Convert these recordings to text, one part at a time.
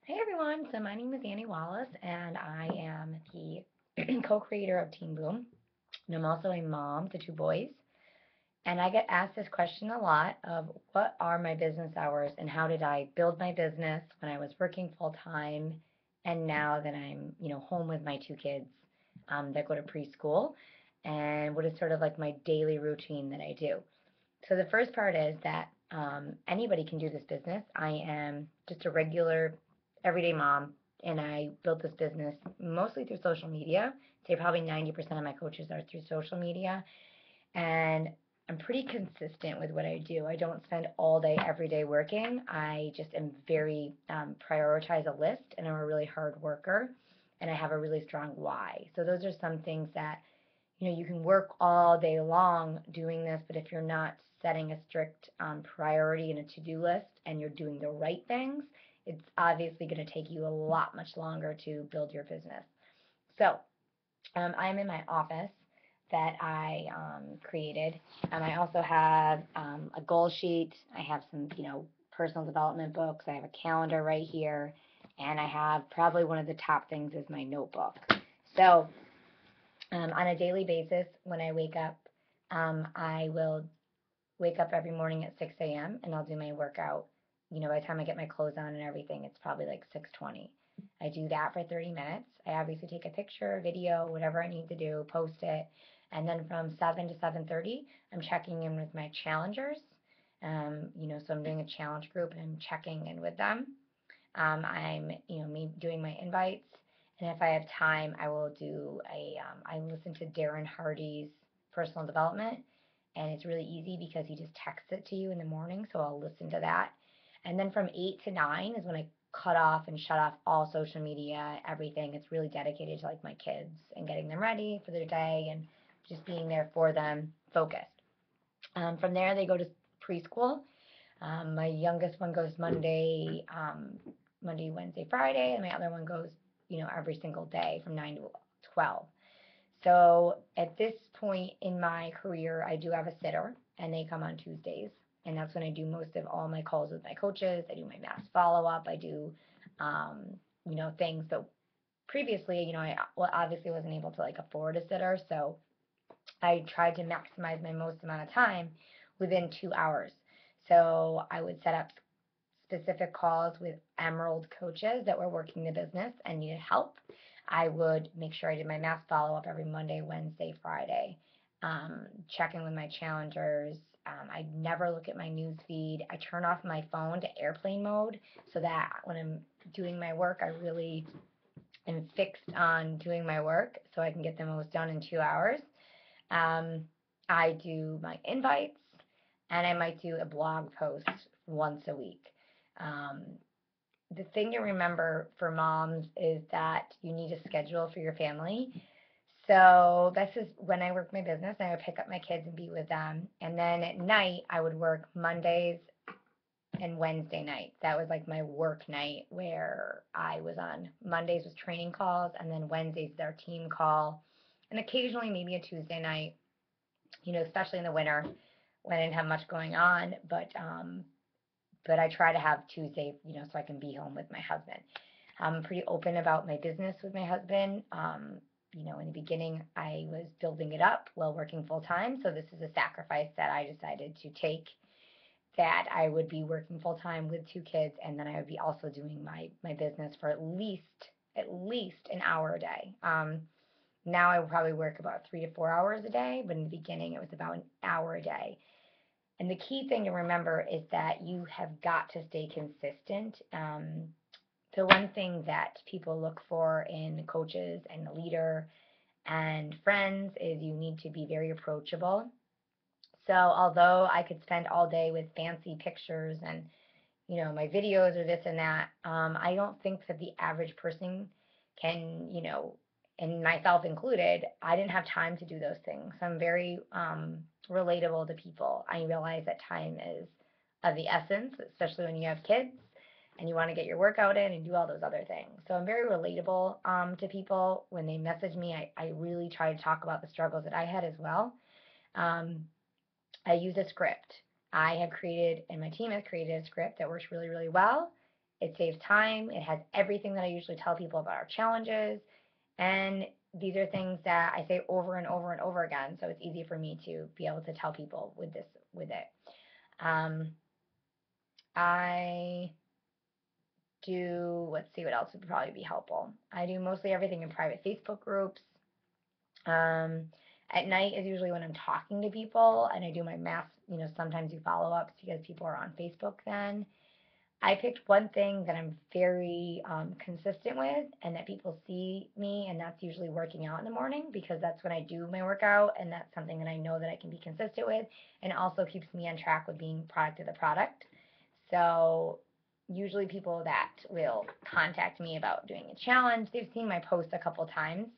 Hey everyone, so my name is Annie Wallace and I am the co-creator of Team Boom. And I'm also a mom to two boys. And I get asked this question a lot of what are my business hours and how did I build my business when I was working full time and now that I'm, home with my two kids that go to preschool and what is sort of like my daily routine that I do. So the first part is that anybody can do this business. I am just a regular, everyday mom, and I built this business mostly through social media. I'd say probably 90% of my coaches are through social media, and I'm pretty consistent with what I do. I don't spend all day every day working. I just am very prioritize a list, and I'm a really hard worker, and I have a really strong why. So those are some things that you can work all day long doing this, but if you're not setting a strict priority and a to-do list and you're doing the right things, it's obviously going to take you a lot much longer to build your business. So I'm in my office that I created. I also have a goal sheet. I have some, personal development books. I have a calendar right here, and I have probably one of the top things is my notebook. So on a daily basis, when I wake up, I will wake up every morning at 6 a.m. and I'll do my workout. By the time I get my clothes on and everything, it's probably like 6:20. I do that for 30 minutes. I obviously take a picture, video, whatever I need to do, post it, and then from 7 to 7:30, I'm checking in with my challengers. So I'm doing a challenge group and I'm checking in with them. I'm, me doing my invites, and if I have time, I will do I listen to Darren Hardy's personal development, and it's really easy because he just texts it to you in the morning, so I'll listen to that. And then from 8 to 9 is when I cut off and shut off all social media, everything. It's really dedicated to like my kids and getting them ready for their day and just being there for them, focused. From there, they go to preschool. My youngest one goes Monday, Wednesday, Friday, and my other one goes, every single day from 9 to 12. So at this point in my career, I do have a sitter, and they come on Tuesdays, and that's when I do most of all my calls with my coaches. I do my mass follow up. I do, things. So previously, I obviously wasn't able to like afford a sitter, so I tried to maximize my most amount of time within 2 hours. So I would set up specific calls with Emerald coaches that were working the business and needed help. I would make sure I did my mass follow up every Monday, Wednesday, Friday, checking with my challengers. I never look at my news feed. I turn off my phone to airplane mode so that when I'm doing my work, I really am fixed on doing my work so I can get the most done in 2 hours. Um, I do my invites, and I might do a blog post once a week. Um, the thing to remember for moms is that you need a schedule for your family. So this is when I work my business. I would pick up my kids and be with them, and then at night I would work Mondays and Wednesday nights. That was like my work night where I was on Mondays with training calls, and then Wednesdays their team call, and occasionally maybe a Tuesday night, especially in the winter when I didn't have much going on. But I try to have Tuesday, so I can be home with my husband. I'm pretty open about my business with my husband. In the beginning, I was building it up while working full time, so this is a sacrifice that I decided to take. That I would be working full time with two kids, and then I would be also doing my business for at least an hour a day. Now I will probably work about 3 to 4 hours a day, but in the beginning it was about an hour a day. And the key thing to remember is that you have got to stay consistent. The one thing that people look for in coaches and a leader and friends is you need to be very approachable. So although I could spend all day with fancy pictures and my videos or this and that, I don't think that the average person can, and myself included, I didn't have time to do those things. So I'm very relatable to people. I realize that time is of the essence, especially when you have kids and you want to get your workout in and do all those other things. So I'm very relatable to people. When they message me, I really try to talk about the struggles that I had as well. Um, I use a script. I have created, and my team has created a script that works really, really well. It saves time. It has everything that I usually tell people about our challenges. And these are things that I say over and over and over again. So it's easy for me to be able to tell people with it. Um, I do, let's see what else would probably be helpful. I do mostly everything in private Facebook groups. Um, at night is usually when I'm talking to people, and I do my mass, sometimes do follow ups because people are on Facebook then. I picked one thing that I'm very consistent with and that people see me, and that's usually working out in the morning because that's when I do my workout, and that's something that I know that I can be consistent with and also keeps me on track with being product of the product. So usually people that will contact me about doing a challenge, they've seen my post a couple times.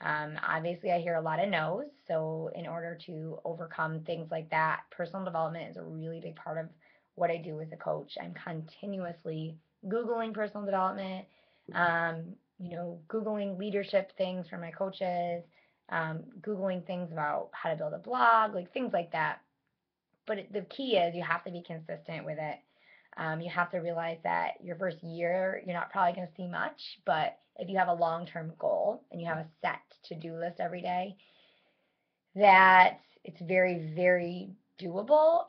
Obviously, I hear a lot of no's. So, in order to overcome things like that, personal development is a really big part of what I do as a coach. I'm continuously Googling personal development, Googling leadership things for my coaches, Googling things about how to build a blog, like things like that. But the key is you have to be consistent with it. You have to realize that your first year, you're not probably going to see much, but if you have a long-term goal and you have a set to-do list every day, that it's very, very doable.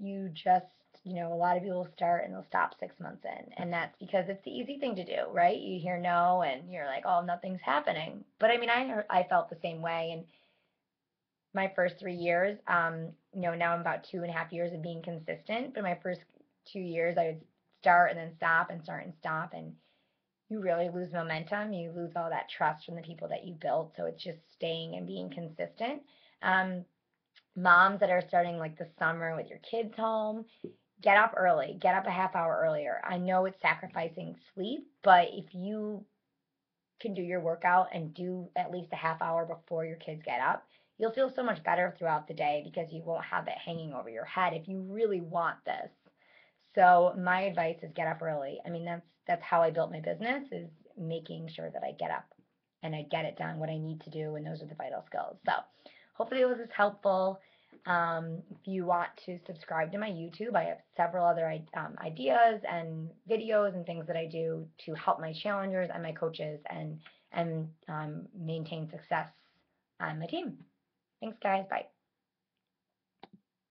You just, a lot of people start and they'll stop 6 months in, and that's because it's the easy thing to do, right? You hear no, and you're like, oh, nothing's happening. But I mean, I felt the same way, and my first 3 years, now I'm about 2.5 years of being consistent. But my first 2 years, I would start and then stop and start and stop, and you really lose momentum. You lose all that trust from the people that you built. So it's just staying and being consistent. Um, Moms that are starting like the summer with your kids home, get up early, get up a half hour earlier. I know it's sacrificing sleep, but if you can do your workout and do at least a half hour before your kids get up, you'll feel so much better throughout the day because you won't have it hanging over your head if you really want this. So my advice is get up early. I mean, that's how I built my business, is making sure that I get up and I get it done what I need to do, and those are the vital skills. So hopefully it was helpful. If you want to subscribe to my YouTube, I have several other ideas and videos and things that I do to help my challengers and my coaches and maintain success on my team. Thanks, guys. Bye.